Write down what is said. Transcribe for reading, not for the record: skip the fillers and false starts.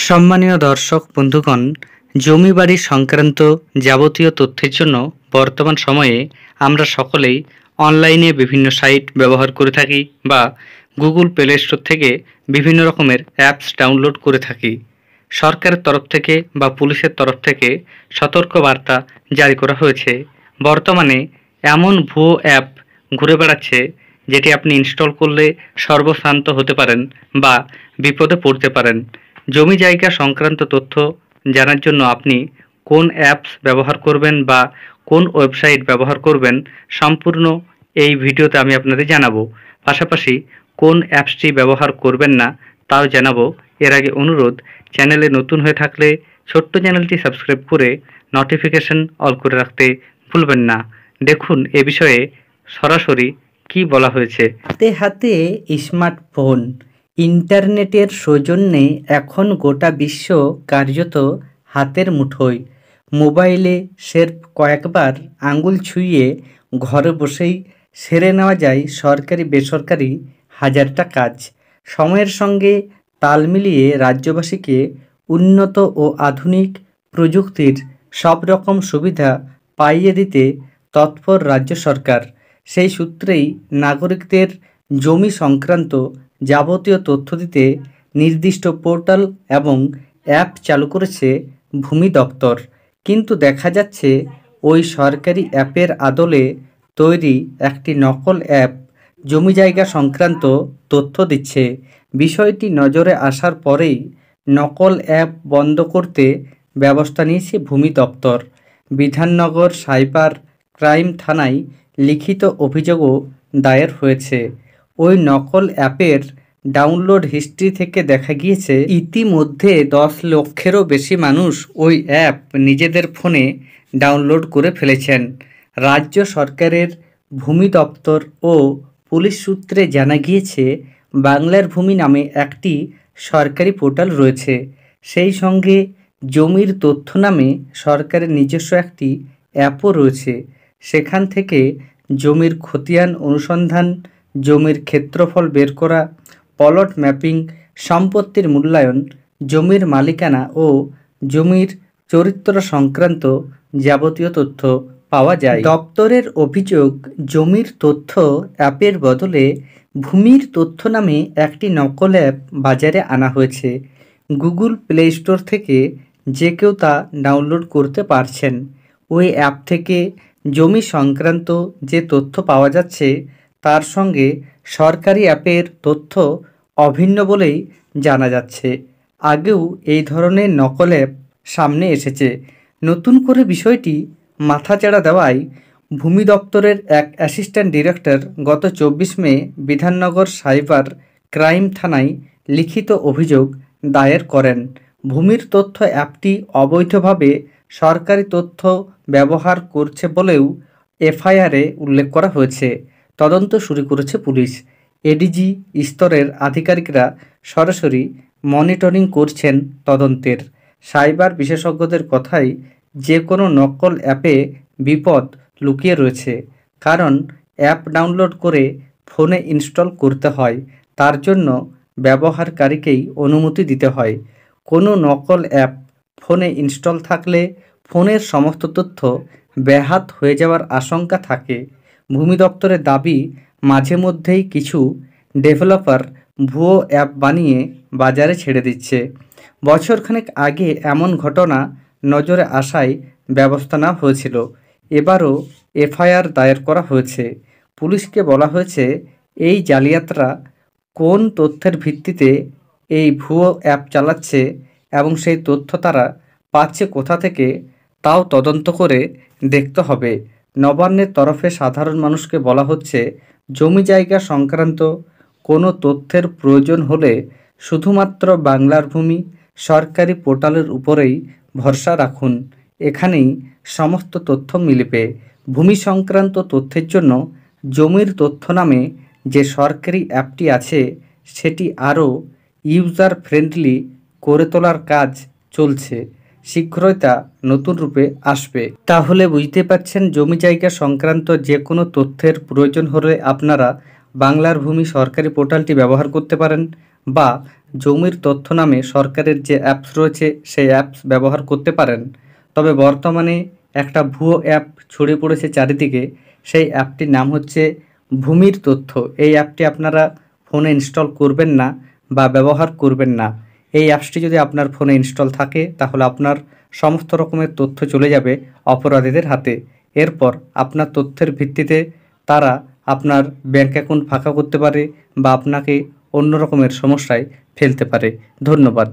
সম্মানীয় দর্শক বন্ধুগণ, জমি বাড়ি সংক্রান্ত যাবতীয় তথ্যের জন্য বর্তমান সময়ে আমরা সকলেই অনলাইনে বিভিন্ন সাইট ব্যবহার করে থাকি বা গুগল প্লে স্টোর থেকে বিভিন্ন রকমের অ্যাপস ডাউনলোড করে থাকি। সরকারের তরফ থেকে বা পুলিশের তরফ থেকে সতর্কবার্তা জারি করা হয়েছে। বর্তমানে এমন ভুয়ো অ্যাপ ঘুরে বেড়াচ্ছে যেটি আপনি ইনস্টল করলে সর্বশান্ত হতে পারেন বা বিপদে পড়তে পারেন। জমি জায়গা সংক্রান্ত তথ্য জানার জন্য আপনি কোন অ্যাপস ব্যবহার করবেন বা কোন ওয়েবসাইট ব্যবহার করবেন সম্পূর্ণ এই ভিডিওতে আমি আপনাদের জানাবো। পাশাপাশি কোন অ্যাপসটি ব্যবহার করবেন না তাও জানাবো। এর আগে অনুরোধ, চ্যানেলে নতুন হয়ে থাকলে ছোট্ট চ্যানেলটি সাবস্ক্রাইব করে নোটিফিকেশন অল করে রাখতে ভুলবেন না। দেখুন এ বিষয়ে সরাসরি কি বলা হয়েছে। হাতে হাতে স্মার্টফোন, ইন্টারনেটের সৌজন্যে এখন গোটা বিশ্ব কার্যত হাতের মুঠোয়। মোবাইলে সেরফ কয়েকবার আঙুল ছুঁয়ে ঘরে বসেই সেরে নেওয়া যায় সরকারি বেসরকারি হাজারটা কাজ। সময়ের সঙ্গে তাল মিলিয়ে রাজ্যবাসীকে উন্নত ও আধুনিক প্রযুক্তির সব রকম সুবিধা পাইয়ে দিতে তৎপর রাজ্য সরকার। সেই সূত্রেই নাগরিকদের জমি সংক্রান্ত যাবতীয় তথ্য দিতে নির্দিষ্ট পোর্টাল এবং অ্যাপ চালু করেছে ভূমি দপ্তর। কিন্তু দেখা যাচ্ছে ওই সরকারি অ্যাপের আদলে তৈরি একটি নকল অ্যাপ জমি জায়গা সংক্রান্ত তথ্য দিচ্ছে। বিষয়টি নজরে আসার পরেই নকল অ্যাপ বন্ধ করতে ব্যবস্থা নিয়েছে ভূমি দপ্তর। বিধাননগর সাইবার ক্রাইম থানায় লিখিত অভিযোগও দায়ের হয়েছে। ওই নকল অ্যাপের ডাউনলোড হিস্ট্রি থেকে দেখা গিয়েছে ইতিমধ্যে 10 লক্ষেরও বেশি মানুষ ওই অ্যাপ নিজেদের ফোনে ডাউনলোড করে ফেলেছেন। রাজ্য সরকারের ভূমি দপ্তর ও পুলিশ সূত্রে জানা গিয়েছে বাংলার ভূমি নামে একটি সরকারি পোর্টাল রয়েছে। সেই সঙ্গে জমির তথ্য নামে সরকারের নিজস্ব একটি অ্যাপও রয়েছে। সেখান থেকে জমির খতিয়ান অনুসন্ধান, জমির ক্ষেত্রফল বের করা, প্লট ম্যাপিং, সম্পত্তির মূল্যায়ন, জমির মালিকানা ও জমির চরিত্র সংক্রান্ত যাবতীয় তথ্য পাওয়া যায়। দপ্তরের অভিযোগ, জমির তথ্য অ্যাপের বদলে ভূমির তথ্য নামে একটি নকল অ্যাপ বাজারে আনা হয়েছে। গুগল প্লে স্টোর থেকে যে কেউ তা ডাউনলোড করতে পারছেন। ওই অ্যাপ থেকে জমি সংক্রান্ত যে তথ্য পাওয়া যাচ্ছে তার সঙ্গে সরকারি অ্যাপের তথ্য অভিন্ন বলেই জানা যাচ্ছে। আগেও এই ধরনের নকল অ্যাপ সামনে এসেছে। নতুন করে বিষয়টি মাথাচাড়া দেওয়ায় ভূমি দপ্তরের এক অ্যাসিস্ট্যান্ট ডিরেক্টর গত 24 মে বিধাননগর সাইবার ক্রাইম থানায় লিখিত অভিযোগ দায়ের করেন। ভূমির তথ্য অ্যাপটি অবৈধভাবে সরকারি তথ্য ব্যবহার করছে বলেও এফআইআরে উল্লেখ করা হয়েছে। তদন্ত শুরু করেছে পুলিশ। এডিজি স্তরের আধিকারিকরা সরাসরি মনিটরিং করছেন তদন্তের। সাইবার বিশেষজ্ঞদের কথাই, যে কোনো নকল অ্যাপে বিপদ লুকিয়ে রয়েছে। কারণ অ্যাপ ডাউনলোড করে ফোনে ইনস্টল করতে হয়, তার জন্য ব্যবহারকারীকেই অনুমতি দিতে হয়। কোনো নকল অ্যাপ ফোনে ইনস্টল থাকলে ফোনের সমস্ত তথ্য ব্যাহত হয়ে যাওয়ার আশঙ্কা থাকে। ভূমি দপ্তরের দাবি, মাঝে মধ্যেই কিছু ডেভেলপার ভুয়ো অ্যাপ বানিয়ে বাজারে ছেড়ে দিচ্ছে। বছরখানেক আগে এমন ঘটনা নজরে আসায় ব্যবস্থা নেওয়া হয়েছিল। এবারও এফআইআর দায়ের করা হয়েছে। পুলিশকে বলা হয়েছে এই জালিয়াতরা কোন তথ্যের ভিত্তিতে এই ভুয়ো অ্যাপ চালাচ্ছে এবং সেই তথ্য তারা পাচ্ছে কোথা থেকে তাও তদন্ত করে দেখতে হবে। নবান্নের তরফে সাধারণ মানুষকে বলা হচ্ছে, জমি জায়গা সংক্রান্ত কোনো তথ্যের প্রয়োজন হলে শুধুমাত্র বাংলার ভূমি সরকারি পোর্টালের উপরেই ভরসা রাখুন। এখানেই সমস্ত তথ্য মিলবে। ভূমি সংক্রান্ত তথ্যের জন্য জমির তথ্য নামে যে সরকারি অ্যাপটি আছে সেটি আরও ইউজার ফ্রেন্ডলি করে তোলার কাজ চলছে। শীঘ্রই তা নতুন রূপে আসবে। তাহলে বুঝতে পারছেন, জমি জায়গা সংক্রান্ত যে কোনো তথ্যের প্রয়োজন হলে আপনারা বাংলার ভূমি সরকারি পোর্টালটি ব্যবহার করতে পারেন, বা জমির তথ্য নামে সরকারের যে অ্যাপস রয়েছে সেই অ্যাপস ব্যবহার করতে পারেন। তবে বর্তমানে একটা ভুয়ো অ্যাপ ছড়িয়ে পড়েছে চারিদিকে, সেই অ্যাপটির নাম হচ্ছে ভূমির তথ্য। এই অ্যাপটি আপনারা ফোনে ইনস্টল করবেন না বা ব্যবহার করবেন না। এই অ্যাপসটি যদি আপনার ফোনে ইনস্টল থাকে তাহলে আপনার সমস্ত রকমের তথ্য চলে যাবে অপরাধীদের হাতে। এরপর আপনার তথ্যের ভিত্তিতে তারা আপনার ব্যাংক অ্যাকাউন্ট ফাঁকা করতে পারে বা আপনাকে অন্য রকমের সমস্যায় ফেলতে পারে। ধন্যবাদ।